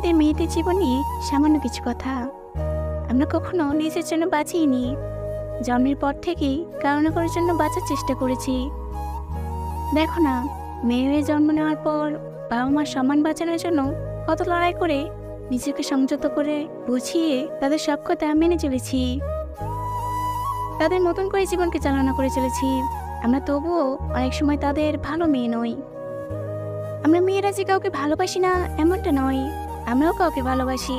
আমাদের মেয়েদের জীবন নিয়ে সামান্য কিছু কথা। আমরা কখনো নিজের জন্য বাঁচিনি, জন্মের পর থেকেই কারো না কারোর জন্য বাঁচার চেষ্টা করেছি। দেখো না, মেয়ে হয়ে জন্ম নেওয়ার পর বাবা মার সম্মান বাঁচানোর জন্য কত লড়াই করে নিজেকে সংযত করে বুঝিয়ে তাদের সব কথা মেনে চলেছি, তাদের মতন করে জীবনকে চালনা করে চলেছি। আমরা তবুও অনেক সময় তাদের ভালো মেয়ে নই। আমরা মেয়েরা যে কাউকে ভালোবাসি না এমনটা নয়, আমরাও কাউকে ভালোবাসি,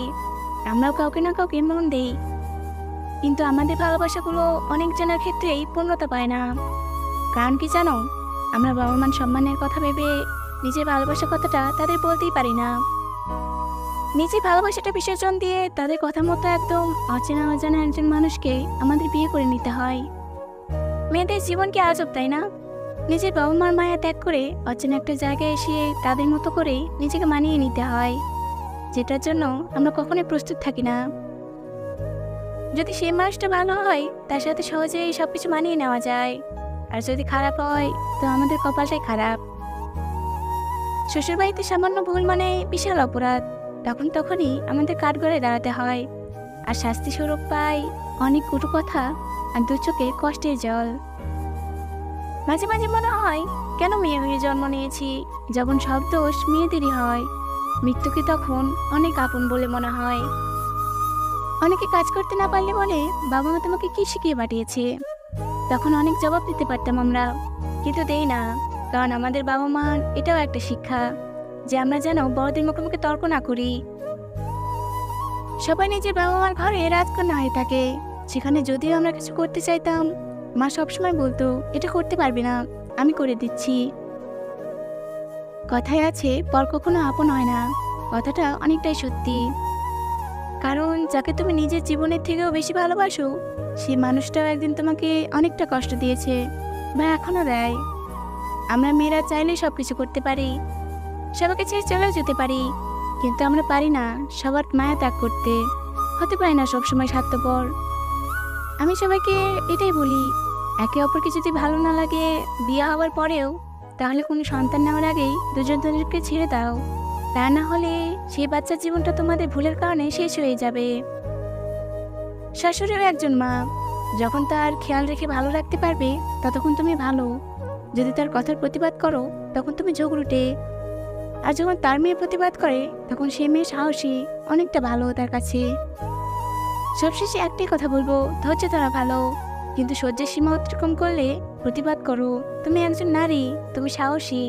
আমরাও কাউকে না কাউকে মন দেই, কিন্তু আমাদের ভালোবাসাগুলো অনেক জনের ক্ষেত্রেই পূর্ণতা পায় না। কারণ কি জানো, আমরা বাবা মান সম্মানের কথা ভেবে নিজের ভালোবাসার কথাটা তাদের বলতেই পারি না। নিজের ভালোবাসাটা বিসর্জন দিয়ে তাদের কথা মতো একদম অচেনা অজানা একজন মানুষকে আমাদের বিয়ে করে নিতে হয়। মেয়েদের জীবন কি আজব, তাই না? নিজের বাবা মার মায়া ত্যাগ করে অচেনা একটা জায়গায় এসে তাদের মতো করে নিজেকে মানিয়ে নিতে হয়, যেটার জন্য আমরা কখনোই প্রস্তুত থাকি না। যদি সেই মানুষটা ভালো হয় তার সাথে সহজেই সবকিছু মানিয়ে নেওয়া যায়, আর যদি খারাপ হয় তো আমাদের কপালটাই খারাপ। শ্বশুরবাড়িতে সামান্য ভুল মানে বিশাল অপরাধ, তখনই আমাদের কাঠগড়ায় দাঁড়াতে হয়, আর শাস্তি স্বরূপ পাই অনেক কটু কথা আর দু চোখে কষ্টের জল। মাঝে মাঝে মনে হয়, কেন মেয়ে হয়ে জন্ম নিয়েছি যখন সব দোষ মেয়েদেরই হয়। মৃত্যুকে তখন অনেক আপন বলে মনে হয়। অনেকে কাজ করতে না পারলে বলে, বাবা মা তোমাকে কি শিখিয়ে পাঠিয়েছে? তখন অনেক জবাব দিতে পারতাম আমরা, কিন্তু দেই না, কারণ আমাদের বাবা মার এটাও একটা শিক্ষা যে আমরা যেন বড়দের মুখে মুখে তর্ক না করি। সবাই নিজের বাবা মার ঘরে রাজকন্যা হয়ে থাকে, সেখানে যদিও আমরা কিছু করতে চাইতাম, মা সবসময় বলতো, এটা করতে পারবি না, আমি করে দিচ্ছি। কথায় আছে, পর কখনো আপন হয় না, কথাটা অনেকটাই সত্যি। কারণ যাকে তুমি নিজের জীবনের থেকেও বেশি ভালোবাসো, সেই মানুষটাও একদিন তোমাকে অনেকটা কষ্ট দিয়েছে বা এখনো দেয়। আমরা মেয়েরা চাইলেই সবকিছু করতে পারি, সবাইকে ছেড়ে চলেও যেতে পারি, কিন্তু আমরা পারি না সবার মায়া ত্যাগ করতে, হতে পারি না সবসময় স্বার্থপর। আমি সবাইকে এটাই বলি, একে অপরকে যদি ভালো না লাগে বিয়ে হওয়ার পরেও, তাহলে কোনো সন্তান নেওয়ার আগেই দুজনকে ছেড়ে দাও, তা না হলে সেই বাচ্চার জীবনটা তোমাদের ভুলের কারণে শেষ হয়ে যাবে। শাশুড়িও একজন মা, যখন তার খেয়াল রেখে ভালো রাখতে পারবে ততক্ষণ তুমি ভালো, যদি তার কথার প্রতিবাদ করো তখন তুমি ঝগড়ুটে, আর যখন তার মেয়ে প্রতিবাদ করে তখন সে মেয়ে সাহসী, অনেকটা ভালো তার কাছে। সবশেষে একটাই কথা বলবো, ধৈর্য ধরা ভালো, কিন্তু সহ্যের সীমা অতিক্রম করলে প্রতিবাদ করো। তুমি একজন নারী, তুমি সাহসী।